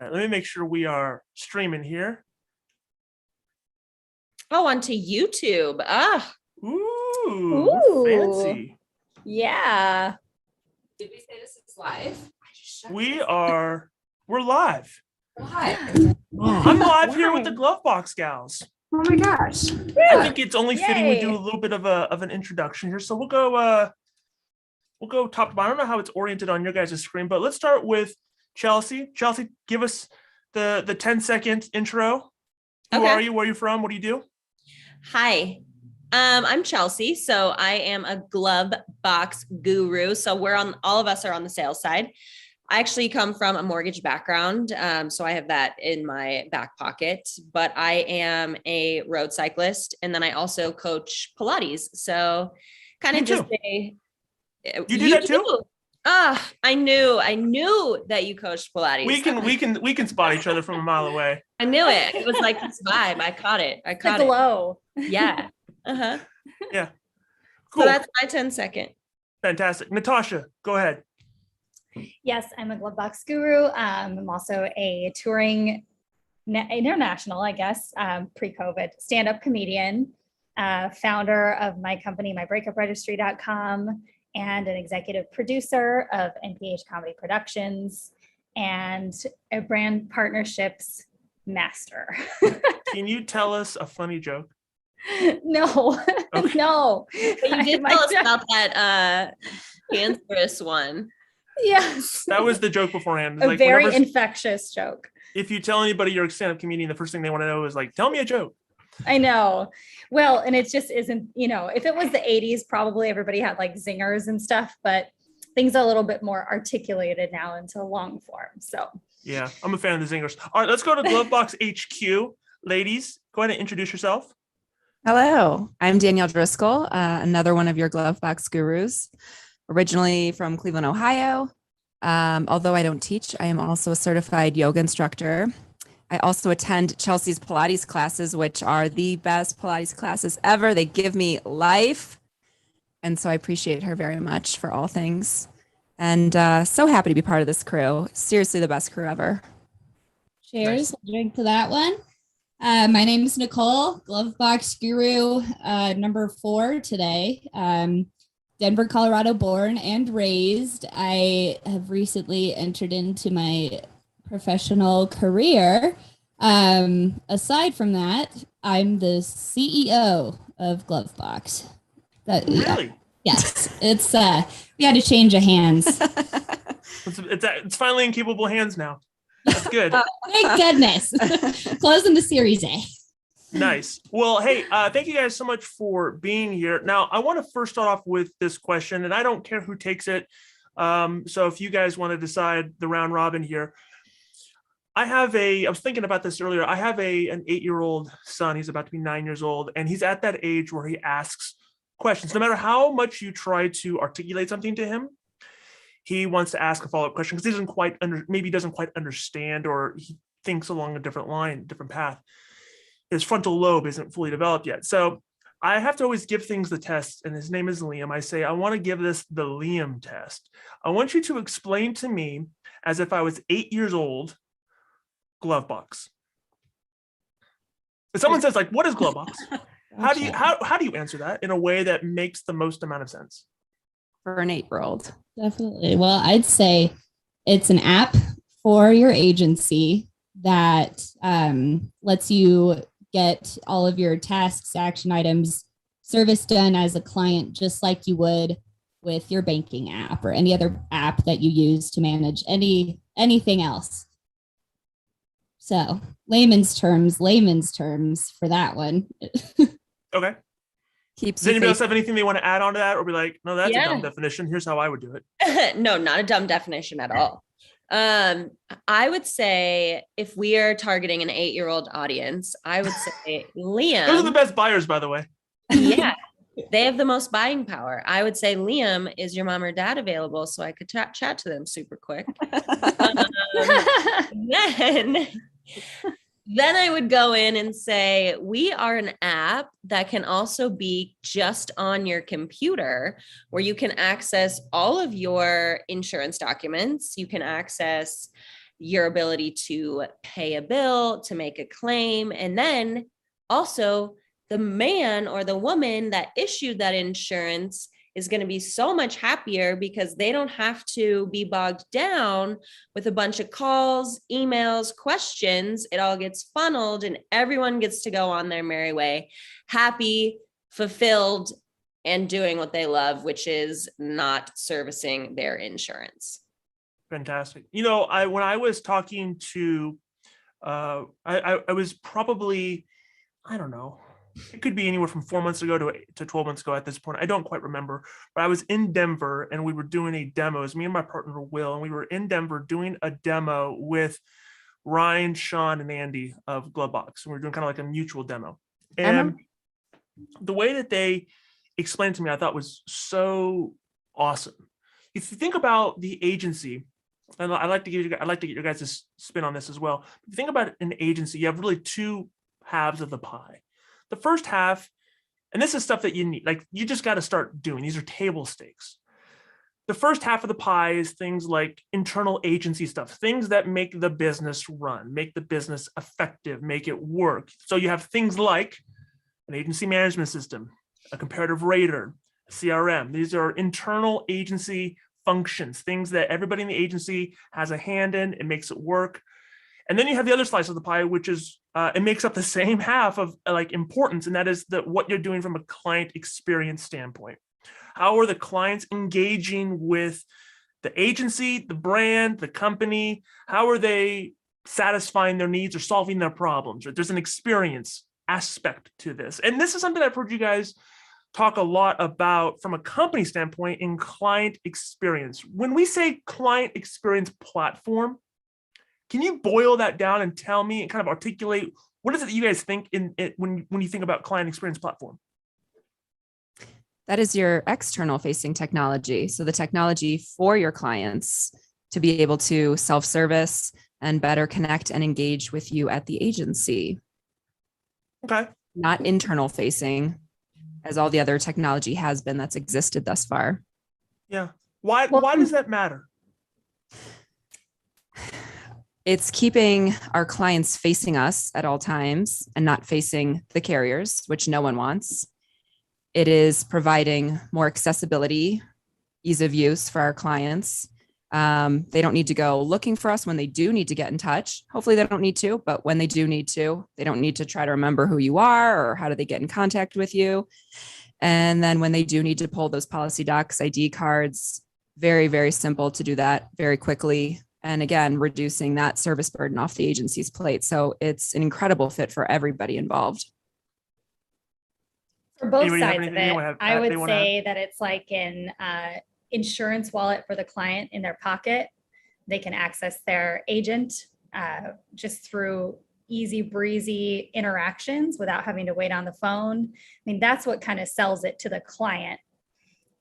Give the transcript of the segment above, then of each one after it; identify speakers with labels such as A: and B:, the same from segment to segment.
A: All right, let me make sure we are streaming here.
B: Oh, onto YouTube.
A: Ooh, fancy.
C: Yeah.
B: Did we say this is live?
A: We're live.
B: Live.
A: I'm live here with the Glovebox gals.
C: Oh my gosh.
A: I think it's only fitting we do a little bit of an introduction here. So we'll go top to bottom. I don't know how it's oriented on your guys' screen, but let's start with Chelsea. Chelsea, give us the 10-second intro. Who are you? Where are you from? What do you do?
B: Hi. I'm Chelsea. So I am a Glovebox guru. So all of us are on the sales side. I actually come from a mortgage background. So I have that in my back pocket, but I am a road cyclist. And then I also coach Pilates. So kind of just
A: you do that too?
B: I knew that you coached Pilates.
A: We can spot each other from a mile away.
B: I knew it. It was like this vibe. I caught it.
C: The glow.
B: Yeah. Uh-huh.
A: Yeah. Cool.
B: So that's my 10-second.
A: Fantastic. Natasha, go ahead.
C: Yes, I'm a Glovebox guru. I'm also a touring international, I guess, pre-COVID stand-up comedian, founder of my company, mybreakupregistry.com, and an executive producer of NPH Comedy Productions and a brand partnerships master.
A: Can you tell us a funny joke?
C: No,
A: Okay.
C: No.
B: But you did tell us about that cancerous one.
C: Yes.
A: That was the joke beforehand.
C: A very infectious joke.
A: If you tell anybody you're a stand-up comedian, the first thing they want to know is like, tell me a joke.
C: I know. Well, and it just isn't, if it was the 80s, probably everybody had like zingers and stuff, but things are a little bit more articulated now into long form. So
A: yeah, I'm a fan of the zingers. All right, let's go to Glovebox HQ. Ladies, go ahead and introduce yourself.
D: Hello, I'm Danielle Driscoll, another one of your Glovebox gurus, originally from Cleveland, Ohio. Although I don't teach, I am also a certified yoga instructor. I also attend Chelsea's Pilates classes, which are the best Pilates classes ever. They give me life. And so I appreciate her very much for all things. And so happy to be part of this crew. Seriously, the best crew ever.
E: Cheers. Nice. Drink to that one. My name is Nicole, Glovebox guru, number 4 today. Denver, Colorado born and raised. I have recently entered into my professional career. Aside from that, I'm the CEO of Glovebox.
A: Really?
E: Yes. It's we had to change of hands.
A: It's finally in capable hands now. That's good.
E: Thank goodness. Closing the Series A.
A: Nice. Well, hey, thank you guys so much for being here. Now, I want to first start off with this question, and I don't care who takes it. So if you guys want to decide the round robin here, I was thinking about this earlier. I have an 8-year-old son. He's about to be 9 years old, and he's at that age where he asks questions. No matter how much you try to articulate something to him, he wants to ask a follow-up question because he doesn't quite understand, or he thinks along a different line, different path. His frontal lobe isn't fully developed yet. So I have to always give things the test, and his name is Liam. I say, I want to give this the Liam test. I want you to explain to me, as if I was 8 years old, Glovebox. If someone says, like, what is Glovebox? How do you answer that in a way that makes the most amount of sense?
D: For an 8-year-old.
E: Definitely. Well, I'd say it's an app for your agency that lets you get all of your tasks, action items, service done as a client, just like you would with your banking app or any other app that you use to manage anything else. So layman's terms for that one.
A: Okay. Does anybody else have anything they want to add on to that, or be like, no, that's a dumb definition. Here's how I would do
B: it. No, not a dumb definition at all. I would say if we are targeting an 8-year-old audience, I would say Liam.
A: Those are the best buyers, by the way.
B: Yeah. They have the most buying power. I would say, Liam, is your mom or dad available so I could chat to them super quick? Then I would go in and say, we are an app that can also be just on your computer, where you can access all of your insurance documents. You can access your ability to pay a bill, to make a claim, and then also the man or the woman that issued that insurance is going to be so much happier because they don't have to be bogged down with a bunch of calls, emails, questions. It all gets funneled and everyone gets to go on their merry way, happy, fulfilled, and doing what they love, which is not servicing their insurance.
A: Fantastic. When I was talking to, I was probably, I don't know, it could be anywhere from 4 months ago to 12 months ago at this point. I don't quite remember, but I was in Denver and we were doing a demo. It was me and my partner, Will, and we were in Denver doing a demo with Ryan, Sean, and Andy of Glovebox. And we were doing kind of like a mutual demo. And the way that they explained to me, I thought was so awesome. If you think about the agency, and I'd like to get your guys' spin on this as well. If you think about an agency, you have really two halves of the pie. The first half, and this is stuff that you need, like you just got to start doing. These are table stakes. The first half of the pie is things like internal agency stuff, things that make the business run, make the business effective, make it work. So you have things like an agency management system, a comparative rater, a CRM. These are internal agency functions, things that everybody in the agency has a hand in. It makes it work. And then you have the other slice of the pie, which is it makes up the same half of like importance, and that is what you're doing from a client experience standpoint. How are the clients engaging with the agency, the brand, the company? How are they satisfying their needs or solving their problems? Right? There's an experience aspect to this, and this is something I've heard you guys talk a lot about from a company standpoint in client experience. When we say client experience platform, can you boil that down and tell me and kind of articulate what is it that you guys think in it when you think about client experience platform?
D: That is your external facing technology. So the technology for your clients to be able to self-service and better connect and engage with you at the agency.
A: Okay.
D: Not internal facing, as all the other technology has been that's existed thus far.
A: Yeah. Why does that matter?
D: It's keeping our clients facing us at all times and not facing the carriers, which no one wants. It is providing more accessibility, ease of use for our clients. They don't need to go looking for us when they do need to get in touch. Hopefully they don't need to, but when they do need to, they don't need to try to remember who you are or how do they get in contact with you. And then when they do need to pull those policy docs, ID cards, very, very simple to do that very quickly. And again, reducing that service burden off the agency's plate. So it's an incredible fit for everybody involved.
C: For both
A: Anybody have
C: sides of
A: anything
C: it, I would say that it's like an insurance wallet for the client in their pocket. They can access their agent just through easy breezy interactions without having to wait on the phone. I mean, that's what kind of sells it to the client.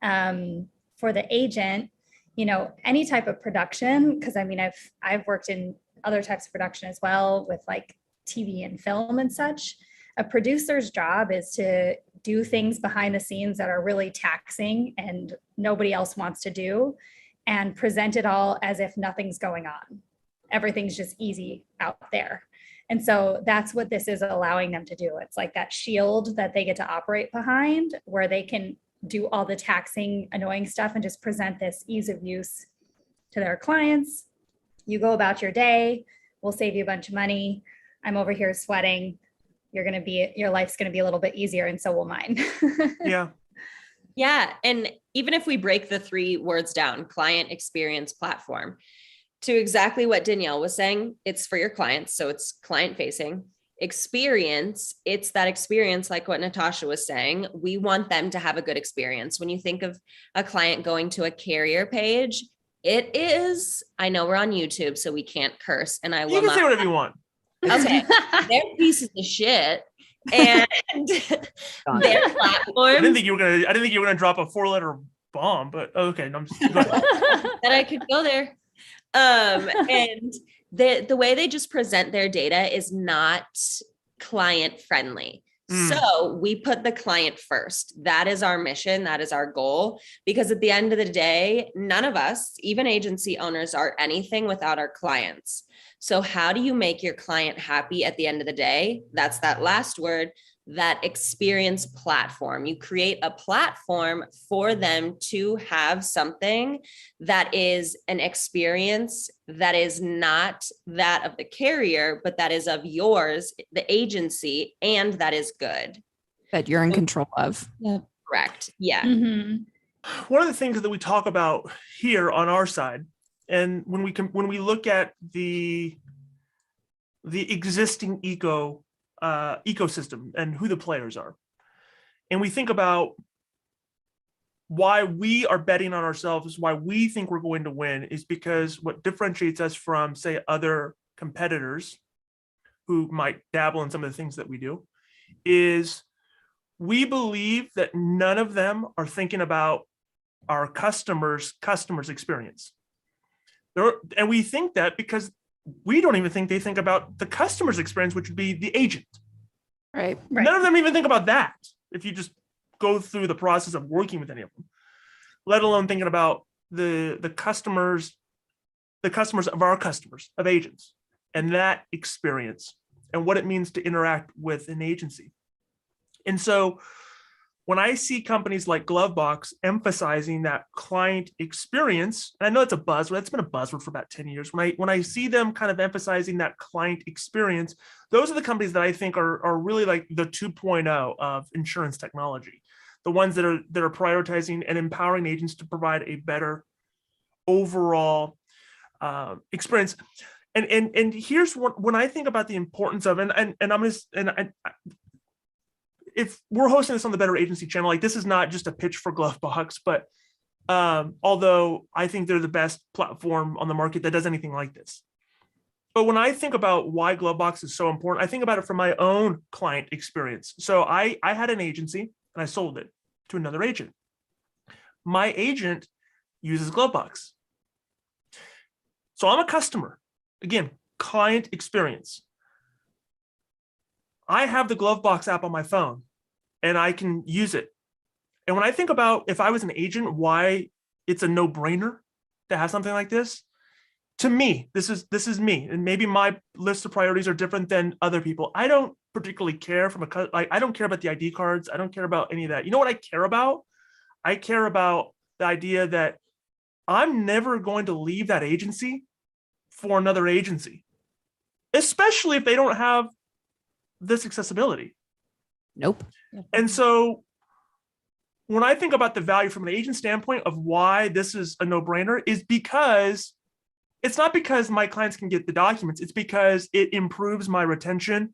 C: For the agent, any type of production, because I mean, I've worked in other types of production as well with like TV and film and such. A producer's job is to do things behind the scenes that are really taxing and nobody else wants to do, and present it all as if nothing's going on. Everything's just easy out there. And so that's what this is allowing them to do. It's like that shield that they get to operate behind, where they can do all the taxing, annoying stuff and just present this ease of use to their clients. You go about your day, we'll save you a bunch of money. I'm over here sweating. Your life's going to be a little bit easier, and so will mine.
A: Yeah.
B: Yeah. And even if we break the 3 words down, client experience platform, to exactly what Danielle was saying, it's for your clients. So it's client facing. Experience, it's that experience, like what Natasha was saying. We want them to have a good experience. When you think of a client going to a carrier page, it is, I know we're on YouTube, so we can't curse, and I will
A: You can
B: not
A: say whatever you want.
B: Okay, they're pieces of shit, and their platforms.
A: I didn't think you were gonna drop a 4-letter bomb, but okay. No, I'm just go ahead.
B: That I could go there. And the way they just present their data is not client friendly. So we put the client first. That is our mission. That is our goal. Because at the end of the day, none of us, even agency owners, are anything without our clients. So how do you make your client happy at the end of the day? That's that last word, that experience platform. You create a platform for them to have something that is an experience that is not that of the carrier, but that is of yours, the agency, and that is good.
D: That you're in control of.
E: Yep.
B: Correct. Yeah.
C: Mhm.
A: One of the things that we talk about here on our side, and when we look at the existing ecosystem and who the players are, and we think about why we are betting on ourselves, why we think we're going to win, is because what differentiates us from, say, other competitors who might dabble in some of the things that we do is we believe that none of them are thinking about our customers' experience. And we think that because we don't even think they think about the customer's experience, which would be the agent.
D: Right.
A: None of them even think about that. If you just go through the process of working with any of them, let alone thinking about the customers of our customers, of agents, and that experience and what it means to interact with an agency. And so when I see companies like Glovebox emphasizing that client experience, and I know it's a buzzword, it's been a buzzword for about 10 years. When I see them kind of emphasizing that client experience, those are the companies that I think are really like the 2.0 of insurance technology, the ones that are prioritizing and empowering agents to provide a better overall experience. And here's when I think about the importance of, if we're hosting this on the Better Agency channel, like this is not just a pitch for Glovebox, but although I think they're the best platform on the market that does anything like this. But when I think about why Glovebox is so important, I think about it from my own client experience. So I had an agency and I sold it to another agent. My agent uses Glovebox. So I'm a customer. Again, client experience. I have the Glovebox app on my phone and I can use it. And when I think about if I was an agent, why it's a no-brainer to have something like this, to me, this is me. And maybe my list of priorities are different than other people. I don't particularly care I don't care about the ID cards. I don't care about any of that. You know what I care about? I care about the idea that I'm never going to leave that agency for another agency, especially if they don't have this accessibility.
D: Nope.
A: And so when I think about the value from an agent standpoint of why this is a no-brainer is because it's not because my clients can get the documents, it's because it improves my retention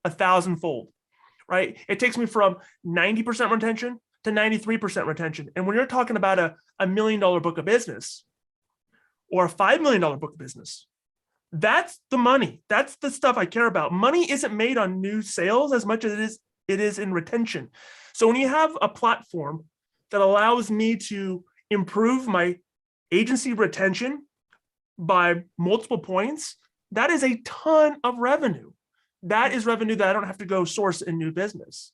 A: 1,000-fold, right? It takes me from 90% retention to 93% retention. And when you're talking about a $1 million book of business or a $5 million book of business, that's the money. That's the stuff I care about. Money isn't made on new sales as much as it is in retention. So when you have a platform that allows me to improve my agency retention by multiple points, that is a ton of revenue. That is revenue that I don't have to go source in new business.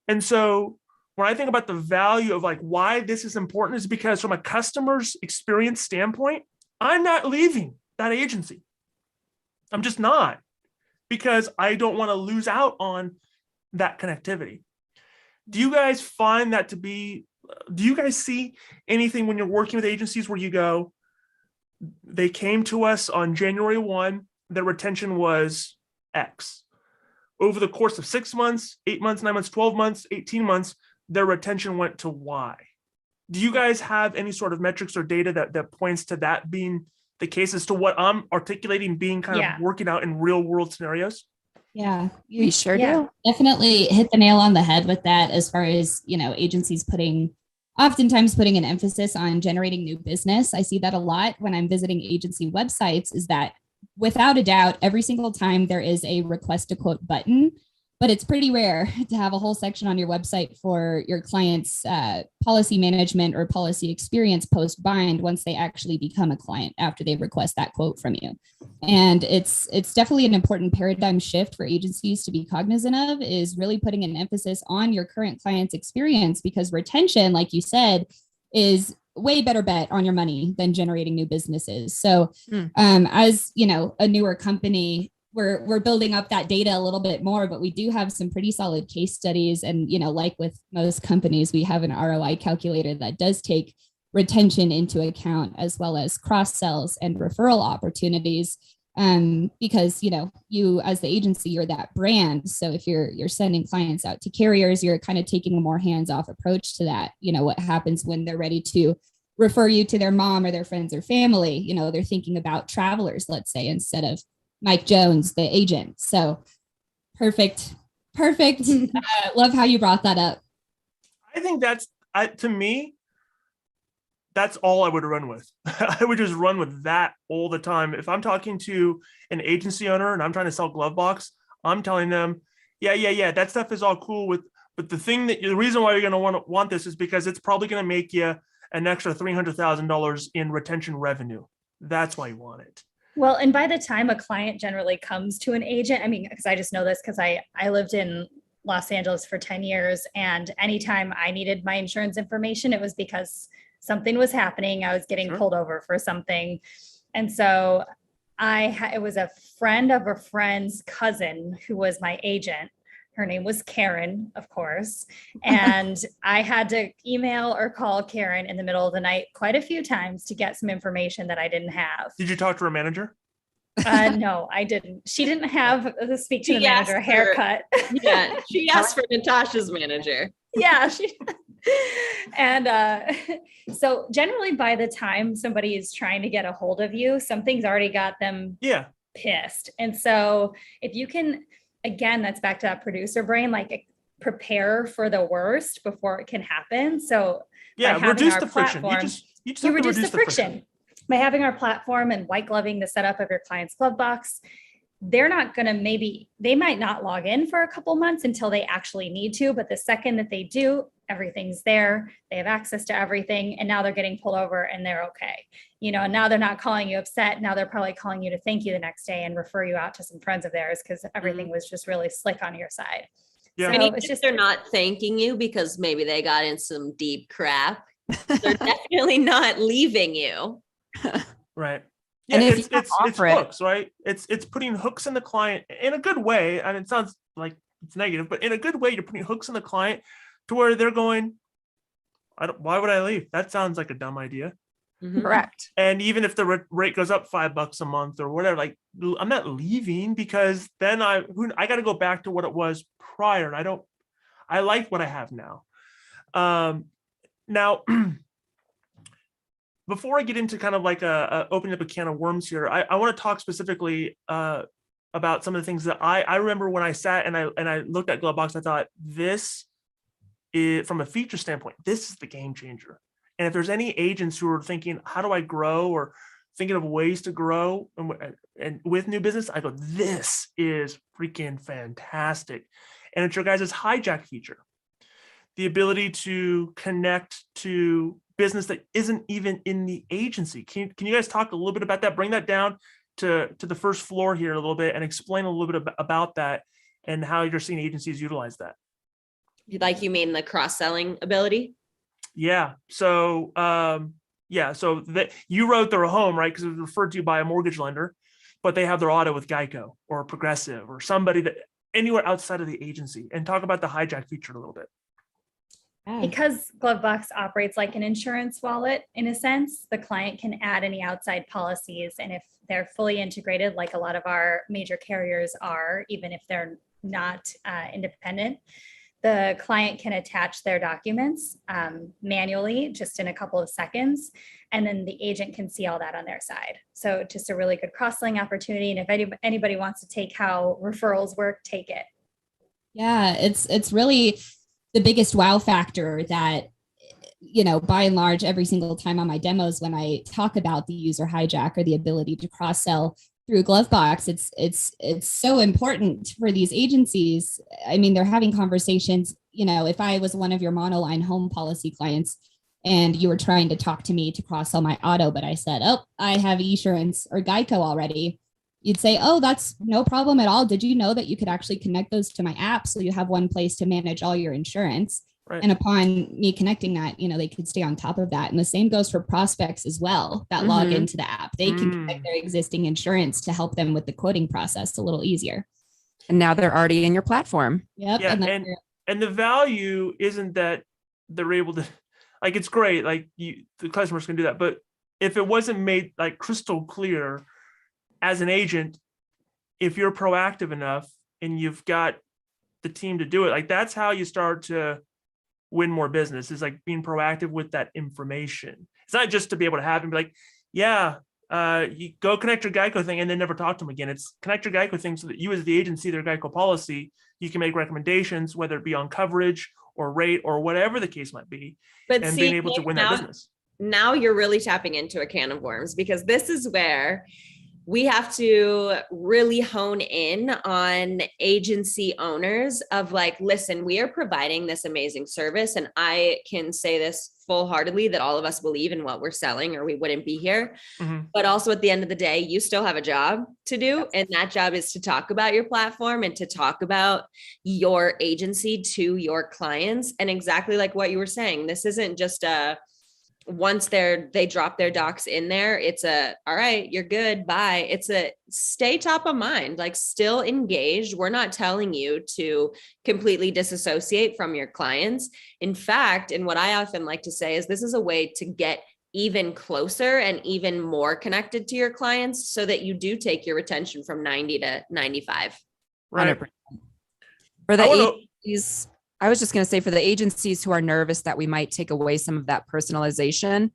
A: And so when I think about the value of like why this is important is because from a customer's experience standpoint, I'm not leaving that agency. I'm just not, because I don't want to lose out on that connectivity. Do you guys find that to be, do you guys see anything when you're working with agencies where you go, they came to us on January 1, their retention was X. Over the course of 6 months, 8 months, 9 months, 12 months, 18 months, their retention went to Y. Do you guys have any sort of metrics or data that points to that being the case as to what I'm articulating being kind of working out in real world scenarios?
E: Yeah,
D: We sure do.
E: definitely hit the nail on the head with that as far as, agencies oftentimes putting an emphasis on generating new business. I see that a lot when I'm visiting agency websites, is that without a doubt, every single time there is a request a quote button, but it's pretty rare to have a whole section on your website for your client's policy management or policy experience post bind once they actually become a client after they request that quote from you. And it's definitely an important paradigm shift for agencies to be cognizant of, is really putting an emphasis on your current client's experience, because retention, like you said, is way better bet on your money than generating new businesses. So as you know, a newer company, we're building up that data a little bit more, but we do have some pretty solid case studies. And, you know, like with most companies, we have an ROI calculator that does take retention into account, as well as cross sells and referral opportunities. Because, you know, you as the agency, you're that brand. So if you're sending clients out to carriers, you're kind of taking a more hands-off approach to that. You know, what happens when they're ready to refer you to their mom or their friends or family? You know, they're thinking about travelers, let's say, instead of Mike Jones, the agent. So perfect. Love how you brought that up.
A: I think to me, that's all I would run with. I would just run with that all the time. If I'm talking to an agency owner and I'm trying to sell Glovebox, I'm telling them, yeah, that stuff is all cool but the reason why you're going to want this is because it's probably going to make you an extra $300,000 in retention revenue. That's why you want it.
C: Well, and by the time a client generally comes to an agent, I mean, because I just know this because I lived in Los Angeles for 10 years, and anytime I needed my insurance information, it was because something was happening. I was getting pulled over for something. And so it was a friend of a friend's cousin who was my agent. Her name was Karen, of course. And I had to email or call Karen in the middle of the night quite a few times to get some information that I didn't have.
A: Did you talk to her manager?
C: No, I didn't. She didn't have the speak to the manager haircut.
B: Yeah, she asked for Natasha's manager.
C: Yeah. And so generally by the time somebody is trying to get a hold of you, something's already got them pissed. And so if you can, again, that's back to that producer brain, like prepare for the worst before it can happen. So
A: reduce the friction. You just
C: reduce the friction. By having our platform and white gloving the setup of your client's Glovebox, they're not going to they might not log in for a couple months until they actually need to. But the second that they do, everything's there. They have access to everything. And now they're getting pulled over and they're okay. You know, and now they're not calling you upset. Now they're probably calling you to thank you the next day and refer you out to some friends of theirs because everything was just really slick on your side.
A: Yeah.
B: So it's just, they're not thanking you because maybe they got in some deep crap. They're definitely not leaving you.
A: Right. Yeah,
D: And if
A: it's hooks, right? It's putting hooks in the client in a good way. I mean, it sounds like it's negative, but in a good way, you're putting hooks in the client to where they're going, why would I leave? That sounds like a dumb idea.
B: Mm-hmm.
D: Correct.
A: And even if the rate goes up $5 a month or whatever, like I'm not leaving because then I got to go back to what it was prior. And I like what I have now. Now, before I get into kind of like opening up a can of worms here, I want to talk specifically about some of the things that I remember when I sat and I looked at Glovebox. I thought, this is, from a feature standpoint, this is the game changer. And if there's any agents who are thinking, how do I grow, or thinking of ways to grow and with new business, I go, this is freaking fantastic. And it's your guys' hijack feature, the ability to connect to business that isn't even in the agency. Can you guys talk a little bit about that? Bring that down to the first floor here a little bit and explain a little bit about that and how you're seeing agencies utilize that.
B: Like, you mean the cross-selling ability?
A: Yeah. So, so that you wrote their home, right? Because it was referred to by a mortgage lender, but they have their auto with Geico or Progressive or somebody that anywhere outside of the agency. And talk about the hijack feature a little bit.
C: Because Glovebox operates like an insurance wallet, in a sense, the client can add any outside policies. And if they're fully integrated, like a lot of our major carriers are, even if they're not independent, the client can attach their documents manually, just in a couple of seconds. And then the agent can see all that on their side. So just a really good cross-selling opportunity. And if anybody wants to take how referrals work, take it.
E: Yeah, it's really the biggest wow factor that, you know, by and large, every single time on my demos, when I talk about the user hijack or the ability to cross sell through Glovebox, it's so important for these agencies. I mean, they're having conversations. You know, if I was one of your monoline home policy clients and you were trying to talk to me to cross sell my auto, but I said, oh, I have Esurance or Geico already, you'd say, oh, that's no problem at all. Did you know that you could actually connect those to my app so you have one place to manage all your insurance?
A: Right.
E: And upon me connecting that, they could stay on top of that. And the same goes for prospects as well that log into the app. They can connect their existing insurance to help them with the quoting process a little easier.
D: And now they're already in your platform.
E: Yep.
A: Yeah, and the value isn't that they're able to, like, it's great, like the customers can do that, but if it wasn't made like crystal clear as an agent, if you're proactive enough and you've got the team to do it, like that's how you start to win more business, is like being proactive with that information. It's not just to be able to have and be like, yeah, you go connect your Geico thing and then never talk to them again. It's connect your Geico thing so that you as the agency, their Geico policy, you can make recommendations, whether it be on coverage or rate or whatever the case might be,
B: But
A: and
B: see,
A: being able to win that business.
B: Now you're really tapping into a can of worms, because this is where we have to really hone in on agency owners of like, listen, we are providing this amazing service. And I can say this full-heartedly that all of us believe in what we're selling or we wouldn't be here. But also at the end of the day, you still have a job to do. And that job is to talk about your platform and to talk about your agency to your clients. And exactly like what you were saying, this isn't just once they drop their docs in there, it's all right, you're good, bye. It's stay top of mind, like still engaged. We're not telling you to completely disassociate from your clients. In fact, and what I often like to say is this is a way to get even closer and even more connected to your clients so that you do take your retention from 90 to 95.
A: Right.
D: 100%. For the agencies, I was just going to say, for the agencies who are nervous that we might take away some of that personalization,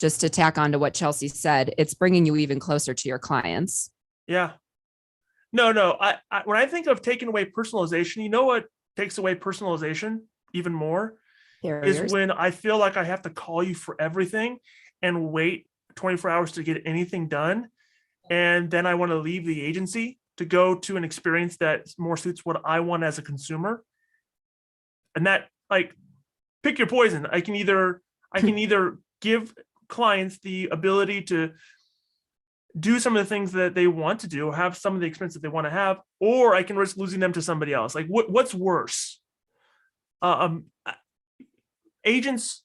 D: just to tack on to what Chelsea said, it's bringing you even closer to your clients.
A: Yeah. No. I when I think of taking away personalization, you know what takes away personalization even more is when I feel like I have to call you for everything and wait 24 hours to get anything done. And then I want to leave the agency to go to an experience that more suits what I want as a consumer. And that, like, pick your poison. I can either give clients the ability to do some of the things that they want to do, or have some of the experience that they want to have, or I can risk losing them to somebody else. Like, what's worse? Agents,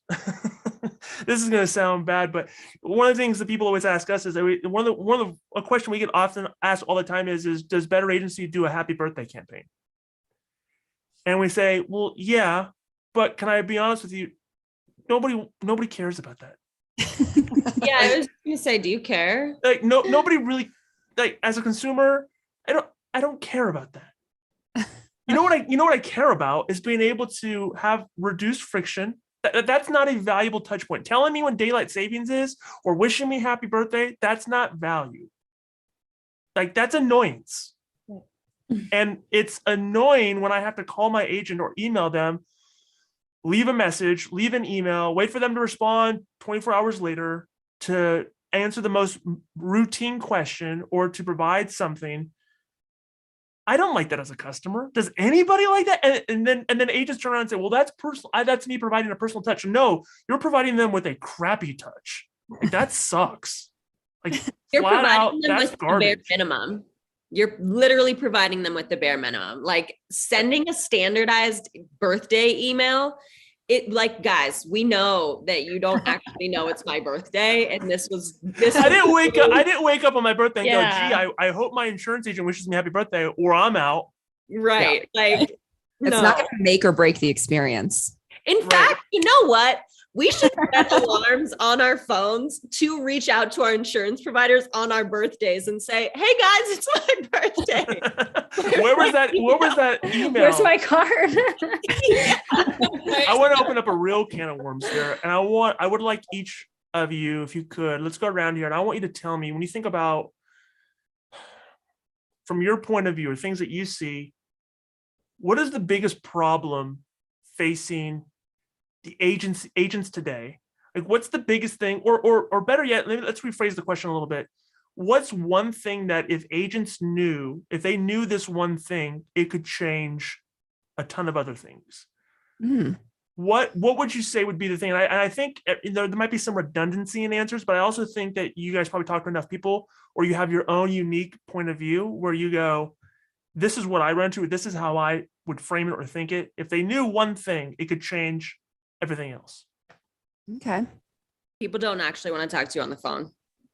A: this is going to sound bad, but one of the things that people always ask us is a question we get often asked all the time is does Better Agency do a happy birthday campaign? And we say, well, yeah, but can I be honest with you? Nobody cares about that.
B: Yeah, I was going to say, do you care?
A: Like, nobody really, like, as a consumer, I don't care about that. You know what I care about is being able to have reduced friction. That's not a valuable touch point. Telling me when daylight savings is or wishing me happy birthday, that's not value. Like, that's annoyance. And it's annoying when I have to call my agent or email them, leave a message, leave an email, wait for them to respond 24 hours later to answer the most routine question or to provide something. I don't like that as a customer. Does anybody like that? And then agents turn around and say, well, that's personal. That's me providing a personal touch. No, you're providing them with a crappy touch. Like, that sucks. Like,
B: you're
A: flat
B: providing
A: out,
B: them
A: that's
B: with
A: garbage.
B: the bare minimum. You're literally providing them with the bare minimum. Like, sending a standardized birthday email. It, like, guys, we know that you don't actually know it's my birthday, and this. I
A: didn't wake up on my birthday and go, gee, I hope my insurance agent wishes me happy birthday, or I'm out.
B: Right. Yeah. Like,
D: it's
B: no.
D: not going to make or break the experience.
B: In fact, you know what? We should set alarms on our phones to reach out to our insurance providers on our birthdays and say, hey guys, it's my birthday.
A: Where was that email?
C: Where's my card?
A: I want to open up a real can of worms here. And I would like each of you, if you could, let's go around here. And I want you to tell me, when you think about, from your point of view, or things that you see, what is the biggest problem facing the agents today? Like, what's the biggest thing, or better yet, let's rephrase the question a little bit. What's one thing that if agents knew, if they knew this one thing, it could change a ton of other things? what would you say would be the thing? And I think there might be some redundancy in answers, but I also think that you guys probably talk to enough people, or you have your own unique point of view where you go, this is what I run to. This is how I would frame it or think it. If they knew one thing, it could change everything else.
D: Okay.
B: People don't actually want to talk to you on the phone.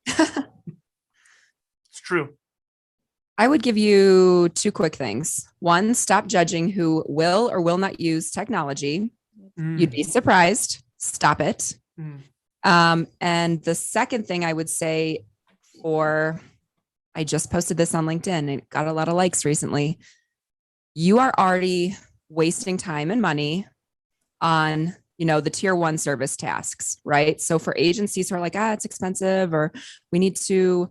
A: It's true.
D: I would give you two quick things. One, stop judging who will or will not use technology. You'd be surprised. Stop it. And the second thing I would say, I just posted this on LinkedIn and it got a lot of likes recently. You are already wasting time and money on, the tier 1 service tasks, right? So for agencies who are like, it's expensive, or we need to,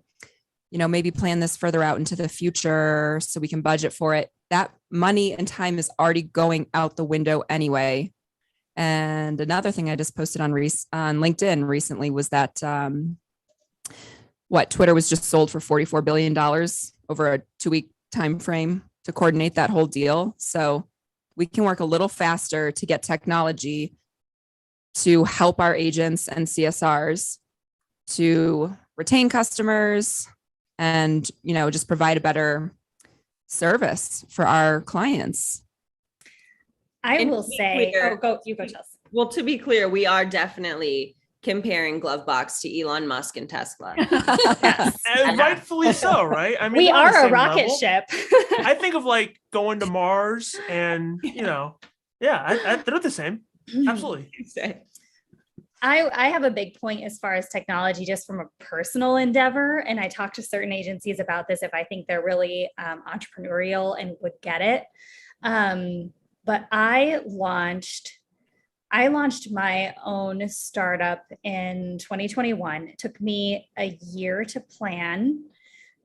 D: maybe plan this further out into the future so we can budget for it. That money and time is already going out the window anyway. And another thing I just posted on LinkedIn recently was that Twitter was just sold for $44 billion over a 2-week time frame to coordinate that whole deal. So we can work a little faster to get technology to help our agents and CSRs to retain customers and, just provide a better service for our clients.
C: I will say, you go, Chelsea.
B: Well, to be clear, we are definitely comparing Glovebox to Elon Musk and Tesla.
C: Yes.
A: And rightfully so, right? I mean,
C: We
A: they're on the
C: are a
A: same
C: rocket
A: level.
C: ship.
A: I think of like going to Mars and, they're the same. Absolutely.
C: I have a big point as far as technology, just from a personal endeavor. And I talk to certain agencies about this if I think they're really entrepreneurial and would get it. But I launched my own startup in 2021. It took me a year to plan,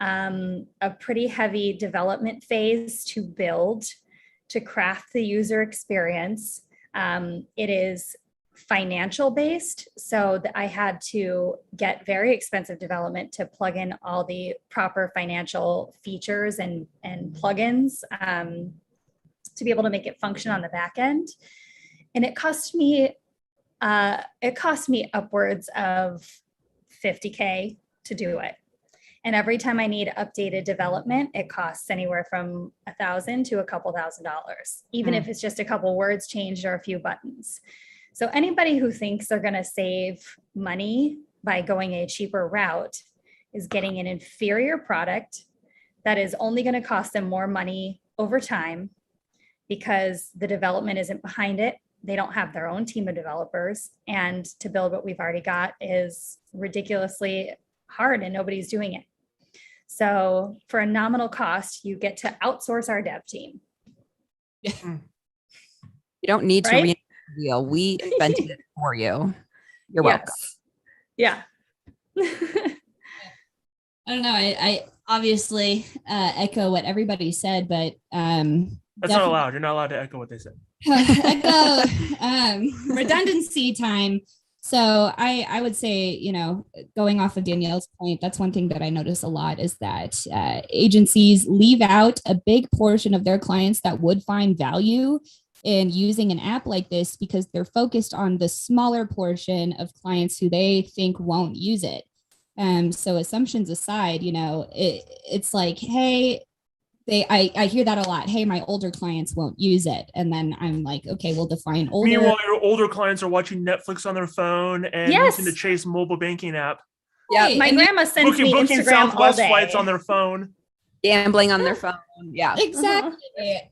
C: a pretty heavy development phase to build, to craft the user experience. It is financial based. So I had to get very expensive development to plug in all the proper financial features and plugins to be able to make it function on the back end. And it cost me upwards of $50K to do it. And every time I need updated development, it costs anywhere from $1,000 to a couple $1,000, even if it's just a couple words changed or a few buttons. So anybody who thinks they're going to save money by going a cheaper route is getting an inferior product that is only going to cost them more money over time because the development isn't behind it. They don't have their own team of developers. And to build what we've already got is ridiculously hard and nobody's doing it. So for a nominal cost, you get to outsource our dev team.
D: You don't need to
C: Right?
D: wheel. We invented it for you. You're welcome.
C: Yeah.
E: I don't know. I obviously echo what everybody said, but
A: That's not allowed. You're not allowed to echo what they said.
E: echo redundancy time. So I would say, going off of Danielle's point, that's one thing that I notice a lot is that agencies leave out a big portion of their clients that would find value in using an app like this because they're focused on the smaller portion of clients who they think won't use it. So assumptions aside, it's like, hey, I hear that a lot. Hey, my older clients won't use it. And then I'm like, okay, we'll define older.
A: Meanwhile, your older clients are watching Netflix on their phone and using the Chase mobile banking app.
C: Yeah, my grandma sends me
A: booking
C: Instagram
A: Southwest
C: all day.
A: flights on their phone.
D: Gambling on their phone. Yeah.
E: Exactly.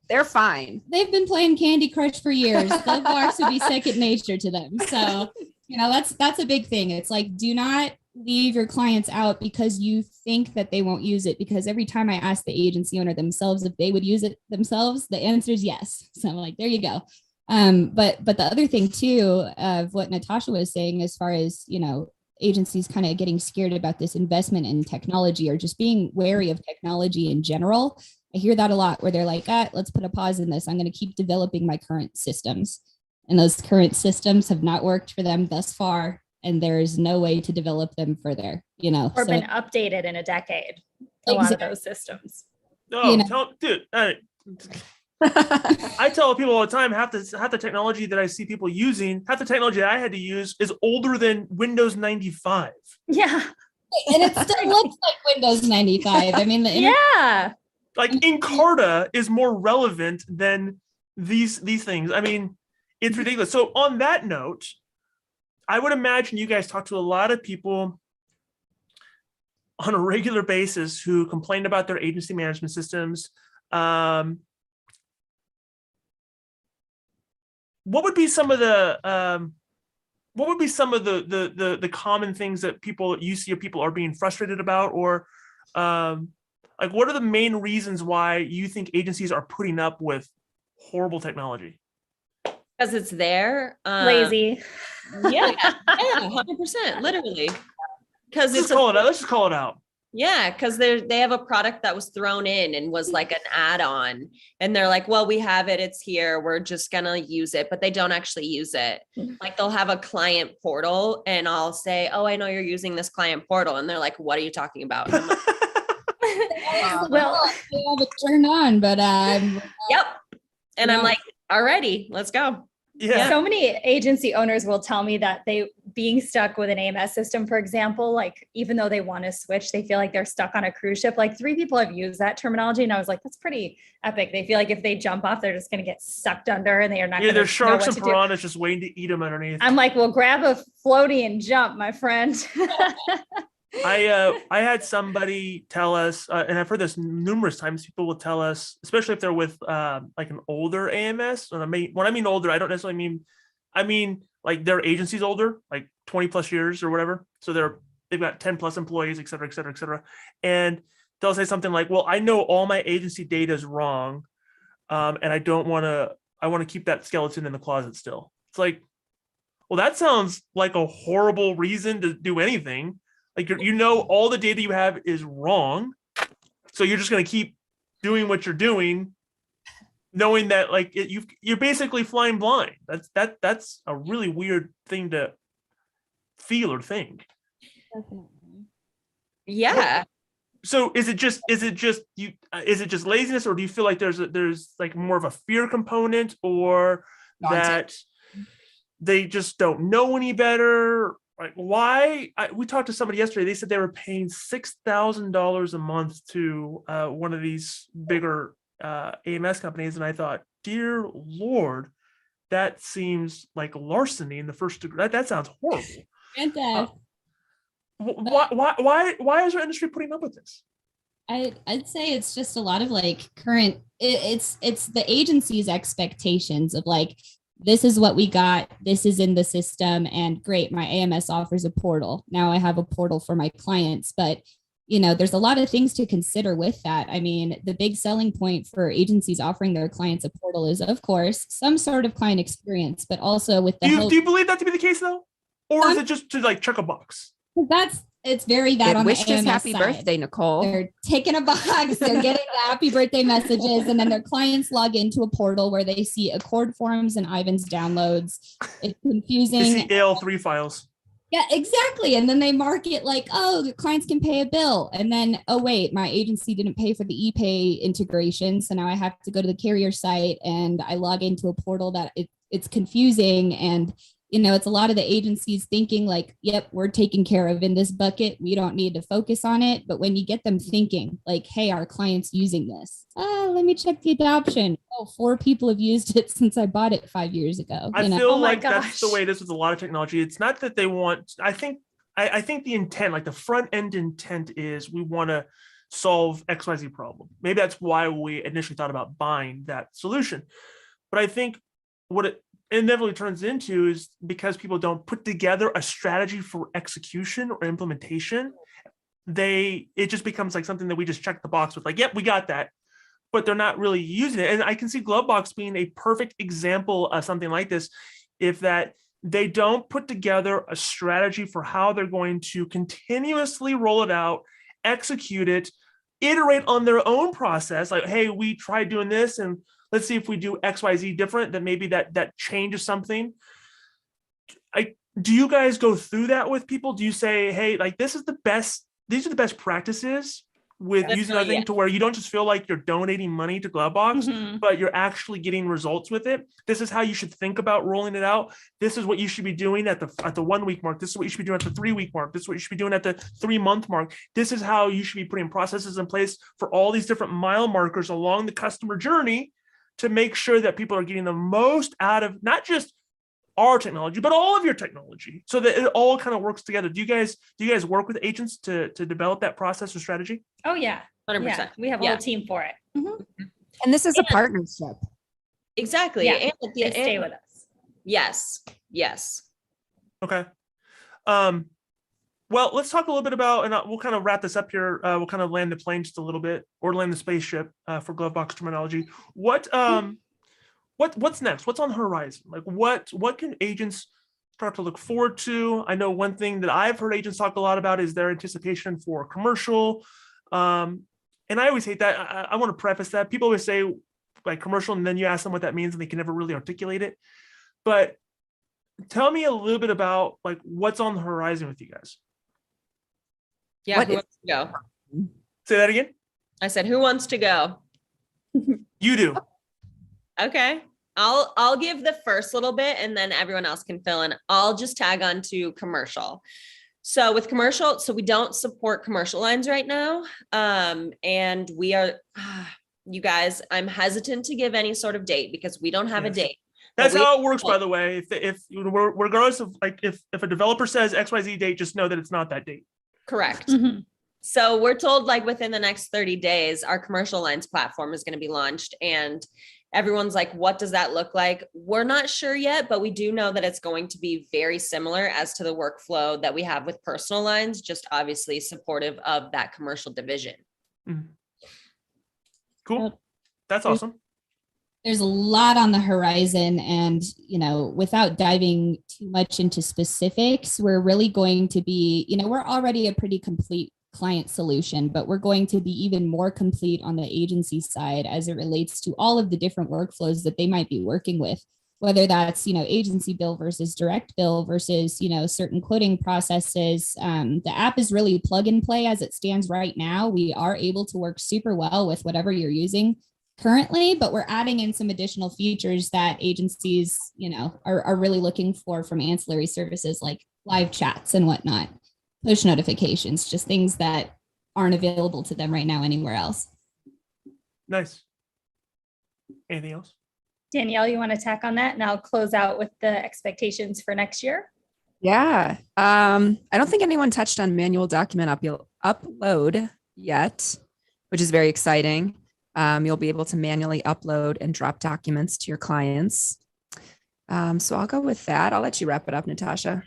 D: They're fine.
E: They've been playing Candy Crush for years. Glovebox would be second nature to them. So, that's a big thing. It's like, do not leave your clients out because you think that they won't use it. Because every time I ask the agency owner themselves if they would use it themselves, the answer is yes. So I'm like, there you go. But the other thing too of what Natasha was saying, as far as agencies kind of getting scared about this investment in technology or just being wary of technology in general. I hear that a lot where they're like, let's put a pause in this. I'm going to keep developing my current systems. And those current systems have not worked for them thus far. And there's no way to develop them further,
C: Or been updated in a decade. A lot of those systems.
A: Oh, dude. I tell people all the time, half the technology that I see people using, half the technology that I had to use is older than Windows 95.
C: Yeah.
E: And it still looks like Windows 95. I mean, the
C: Yeah.
A: Like Encarta is more relevant than these things. I mean, it's ridiculous. So on that note, I would imagine you guys talk to a lot of people on a regular basis who complain about their agency management systems. What would be some of the common things that people you see people are being frustrated about, or like what are the main reasons why you think agencies are putting up with horrible technology?
B: Because it's there.
C: Lazy.
B: Yeah, 100%, literally. Because
A: Let's
B: it's
A: just call it out.
B: Yeah, because they have a product that was thrown in and was like an add-on, and they're like, well, we have it, it's here, we're just gonna use it, but they don't actually use it. Like they'll have a client portal and I'll say, oh, I know you're using this client portal, and they're like, what are you talking about? And I'm like,
C: Well,
E: I have it turned on, but
B: yep. And I'm
E: Yeah.
B: like, alrighty, let's go.
A: Yeah.
C: so many agency owners will tell me that they being stuck with an AMS system, for example, like even though they want to switch, they feel like they're stuck on a cruise ship. Like 3 people have used that terminology, and I was like, that's pretty epic. They feel like if they jump off, they're just going to get sucked under, and they are not.
A: Yeah, there's
C: know
A: sharks
C: what
A: and
C: to do.
A: piranhas just waiting to eat them underneath.
C: I'm like, well, grab a floaty and jump, my friend.
A: I had somebody tell us, and I've heard this numerous times. People will tell us, especially if they're with like an older AMS. And when I mean older, I don't necessarily mean, I mean like their agency's older, like 20 plus years or whatever. So they've got 10 plus employees, et cetera, et cetera, et cetera. And they'll say something like, "Well, I know all my agency data is wrong, and I don't want to. I want to keep that skeleton in the closet still." It's like, well, that sounds like a horrible reason to do anything. Like you know, all the data you have is wrong, so you're just going to keep doing what you're doing, knowing that like you're basically flying blind. That's a really weird thing to feel or think.
B: Yeah.
A: So is it just laziness, or do you feel like there's like more of a fear component, or that they just don't know any better? Like why? We talked to somebody yesterday. They said they were paying $6,000 a month to one of these bigger AMS companies, and I thought, dear Lord, that seems like larceny in the first degree. That sounds horrible. Why is our industry putting up with this?
E: I'd say it's just a lot of like current. It's the agency's expectations of like, this is what we got, this is in the system, and great, my AMS offers a portal. Now I have a portal for my clients, but there's a lot of things to consider with that. I mean, the big selling point for agencies offering their clients a portal is, of course, some sort of client experience, but also with the
A: do you believe that to be the case though, or is it just to like check a box?
E: It's very that on the
D: wished us
E: AMS
D: happy
E: side.
D: Birthday, Nicole.
E: They're taking a box, they're getting the happy birthday messages, and then their clients log into a portal where they see Accord forms and Ivan's downloads. It's confusing.
A: They see AL3 files.
E: Yeah, exactly. And then they mark it like, oh, the clients can pay a bill. And then, oh, wait, my agency didn't pay for the ePay integration. So now I have to go to the carrier site and I log into a portal that it's confusing. And it's a lot of the agencies thinking like, yep, we're taken care of in this bucket. We don't need to focus on it. But when you get them thinking like, hey, our client's using this. Let me check the adoption. Oh, 4 people have used it since I bought it 5 years ago.
A: I feel like that's the way it is with a lot of technology. It's not that they want, I think the intent, like the front end intent is we want to solve XYZ problem. Maybe that's why we initially thought about buying that solution. But I think what it inevitably turns into is because people don't put together a strategy for execution or implementation, it just becomes like something that we just check the box with, like, yep, we got that, but they're not really using it. And I can see Glovebox being a perfect example of something like this, if that they don't put together a strategy for how they're going to continuously roll it out, execute it, iterate on their own process. Like, hey, we tried doing this and let's see if we do XYZ different, then maybe that changes something. Do you guys go through that with people? Do you say, hey, like these are the best practices? with using that thing
B: Yes.
A: to where you don't just feel like you're donating money to Glovebox,
C: Mhm.
A: but you're actually getting results with it. This is how you should think about rolling it out. This is what you should be doing at the 1 week mark. This is what you should be doing at the 3 week mark. This is what you should be doing at the 3 month mark. This is how you should be putting processes in place for all these different mile markers along the customer journey to make sure that people are getting the most out of not just our technology, but all of your technology, so that it all kind of works together. Do you guys work with agents to develop that process or strategy?
C: Oh, yeah.
B: 100%.
C: Yeah. We have a
B: Yeah.
C: whole team for it. Mhm.
D: And this is a partnership.
B: Exactly.
C: Yeah,
B: And at the
C: They stay
B: end,
C: with us.
B: yes.
A: Okay. Well, let's talk a little bit about, and we'll kind of wrap this up here. We'll kind of land the plane just a little bit, or land the spaceship for Glovebox terminology. What's next? What's on the horizon? Like what can agents start to look forward to? I know one thing that I've heard agents talk a lot about is their anticipation for commercial. And I always hate that. I want to preface that. People always say like commercial, and then you ask them what that means and they can never really articulate it. But tell me a little bit about like what's on the horizon with you guys.
B: Yeah.
D: What
B: Who
D: is-
B: wants to go?
A: Say that again.
B: I said, who wants to go?
A: You do.
B: Okay. I'll give the first little bit and then everyone else can fill in. I'll just tag on to commercial. So with commercial, so we don't support commercial lines right now. And we are, you guys, I'm hesitant to give any sort of date because we don't have a
A: Yes.
B: date.
A: That's
B: But we-
A: how it works, by the way. If regardless of like if a developer says XYZ date, just know that it's not that date.
B: Correct.
C: Mhm.
B: So we're told like within the next 30 days, our commercial lines platform is going to be launched, and everyone's like, what does that look like? We're not sure yet, but we do know that it's going to be very similar as to the workflow that we have with personal lines, just obviously supportive of that commercial division.
A: Cool.
E: Well,
A: That's awesome.
E: There's a lot on the horizon, and without diving too much into specifics, we're really going to be, we're already a pretty complete client solution, but we're going to be even more complete on the agency side as it relates to all of the different workflows that they might be working with, whether that's agency bill versus direct bill versus certain quoting processes. The app is really plug and play as it stands right now. We are able to work super well with whatever you're using currently, but we're adding in some additional features that agencies are really looking for from ancillary services like live chats and whatnot, push notifications, just things that aren't available to them right now anywhere else.
A: Nice. Anything else?
C: Danielle, you want to tack on that? And I'll close out with the expectations for next year.
D: Yeah. I don't think anyone touched on manual document upload yet, which is very exciting. You'll be able to manually upload and drop documents to your clients. So I'll go with that. I'll let you wrap it up, Natasha.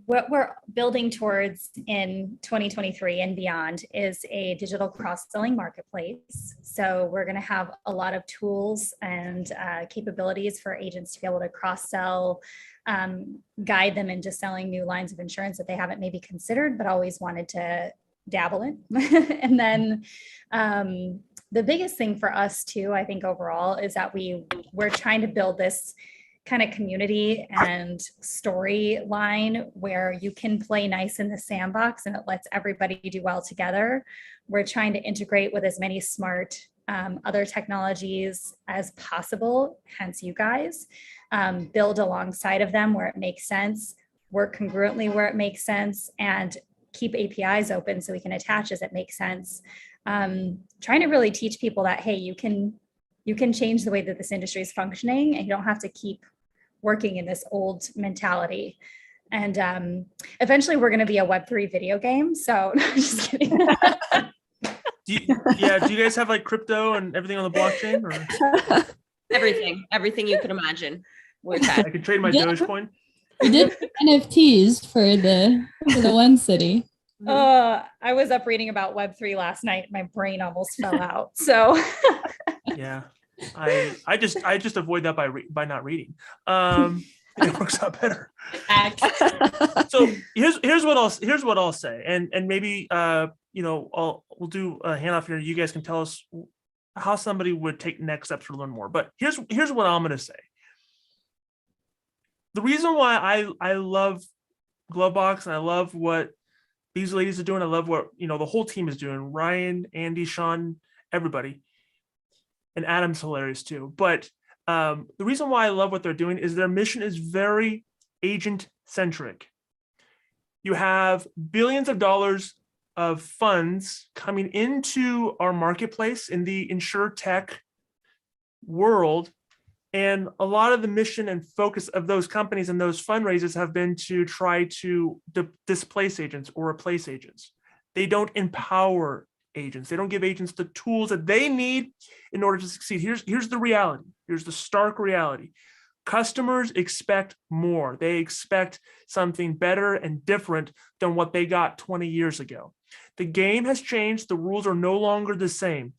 C: What we're building towards in 2023 and beyond is a digital cross-selling marketplace. So we're going to have a lot of tools and capabilities for agents to be able to cross-sell, guide them into selling new lines of insurance that they haven't maybe considered, but always wanted to dabble in. And then the biggest thing for us too, I think overall, is that we're trying to build this kind of community and storyline where you can play nice in the sandbox and it lets everybody do well together. We're trying to integrate with as many smart other technologies as possible, hence you guys, build alongside of them where it makes sense, work congruently where it makes sense, and keep APIs open so we can attach as it makes sense. Trying to really teach people that, hey, you can change the way that this industry is functioning and you don't have to keep working in this old mentality. And eventually we're going to be a Web3 video game. So just kidding.
A: Do you guys have like crypto and everything on the blockchain? Or
B: Everything you can imagine. We're
A: I can trade my Dogecoin.
E: We did NFTs for the one city.
C: I was up reading about Web3 last night. My brain almost fell out. So
A: Yeah, I just avoid that by not reading. It works out better. So here's what I'll say, and maybe we'll do a handoff here. You guys can tell us how somebody would take next steps to learn more. But here's what I'm going to say. The reason why I love Glovebox and I love what these ladies are doing. I love what, the whole team is doing. Ryan, Andy, Sean, everybody. And Adam's hilarious too. But the reason why I love what they're doing is their mission is very agent centric. You have billions of dollars of funds coming into our marketplace in the insurtech world. And a lot of the mission and focus of those companies and those fundraisers have been to try to displace agents or replace agents. They don't empower agents. They don't give agents the tools that they need in order to succeed. Here's the reality. Here's the stark reality. Customers expect more. They expect something better and different than what they got 20 years ago. The game has changed. The rules are no longer the same.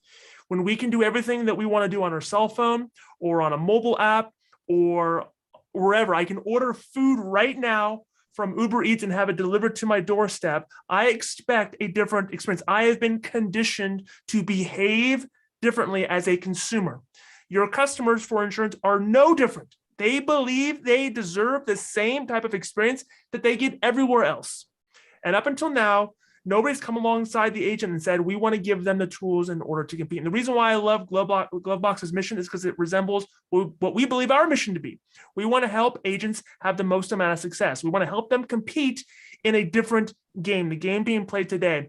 A: When we can do everything that we want to do on our cell phone or on a mobile app or wherever, I can order food right now from Uber Eats and have it delivered to my doorstep. I expect a different experience. I have been conditioned to behave differently as a consumer. Your customers for insurance are no different. They believe they deserve the same type of experience that they get everywhere else. And up until now, nobody's come alongside the agent and said, we want to give them the tools in order to compete. And the reason why I love Glovebox's mission is because it resembles what we believe our mission to be. We want to help agents have the most amount of success. We want to help them compete in a different game, the game being played today.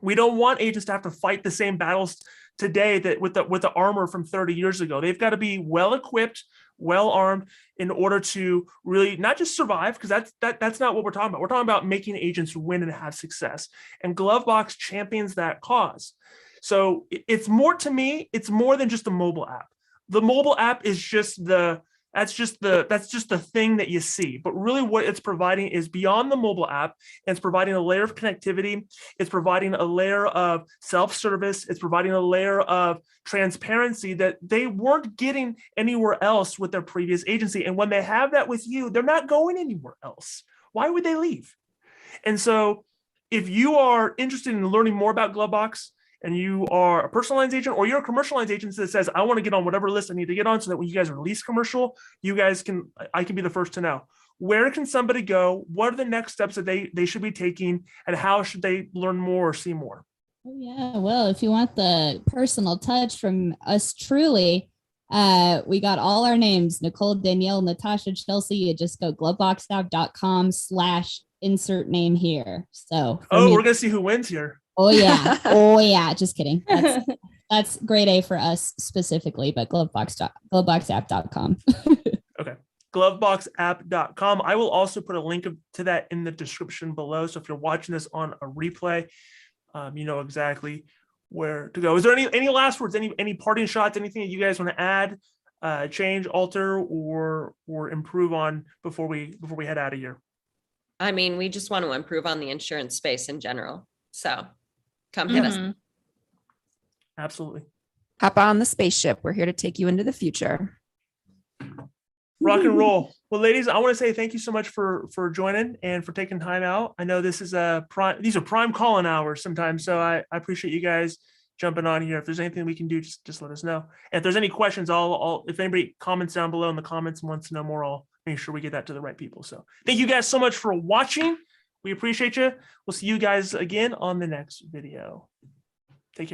A: We don't want agents to have to fight the same battles today that with the armor from 30 years ago. They've got to be well equipped, well armed in order to really not just survive, because that's not what we're talking about. We're talking about making agents win and have success. And Glovebox champions that cause. So it's more, to me, it's more than just a mobile app. The mobile app is just that's just the thing that you see. But really what it's providing is beyond the mobile app. And it's providing a layer of connectivity. It's providing a layer of self-service. It's providing a layer of transparency that they weren't getting anywhere else with their previous agency. And when they have that with you, they're not going anywhere else. Why would they leave? And so if you are interested in learning more about Glovebox, and you are a personal lines agent or you're a commercial lines agent that says, I want to get on whatever list I need to get on so that when you guys release commercial, I can be the first to know. Where can somebody go? What are the next steps that they should be taking, and how should they learn more or see more?
E: Oh, yeah. Well, if you want the personal touch from us truly, we got all our names: Nicole, Danielle, Natasha, Chelsea. You just go gloveboxapp.com/insert name here. So
A: we're gonna see who wins here.
E: Oh yeah. Oh yeah. Just kidding. That's grade A for us specifically, but gloveboxapp.com.
A: Okay. Gloveboxapp.com. I will also put a link to that in the description below. So if you're watching this on a replay, you know exactly where to go. Is there any last words, any parting shots, anything that you guys want to add, change, alter, or improve on before we head out of here?
B: I mean, we just want to improve on the insurance space in general. So come hit us.
A: Absolutely.
D: Hop on the spaceship. We're here to take you into the future.
A: Rock and roll. Well, ladies, I want to say thank you so much for joining and for taking time out. I know this is these are prime calling hours sometimes, so I appreciate you guys jumping on here. If there's anything we can do, just let us know. And if there's any questions, I'll if anybody comments down below in the comments and wants to know more, I'll make sure we get that to the right people. So thank you guys so much for watching. We appreciate you. We'll see you guys again on the next video.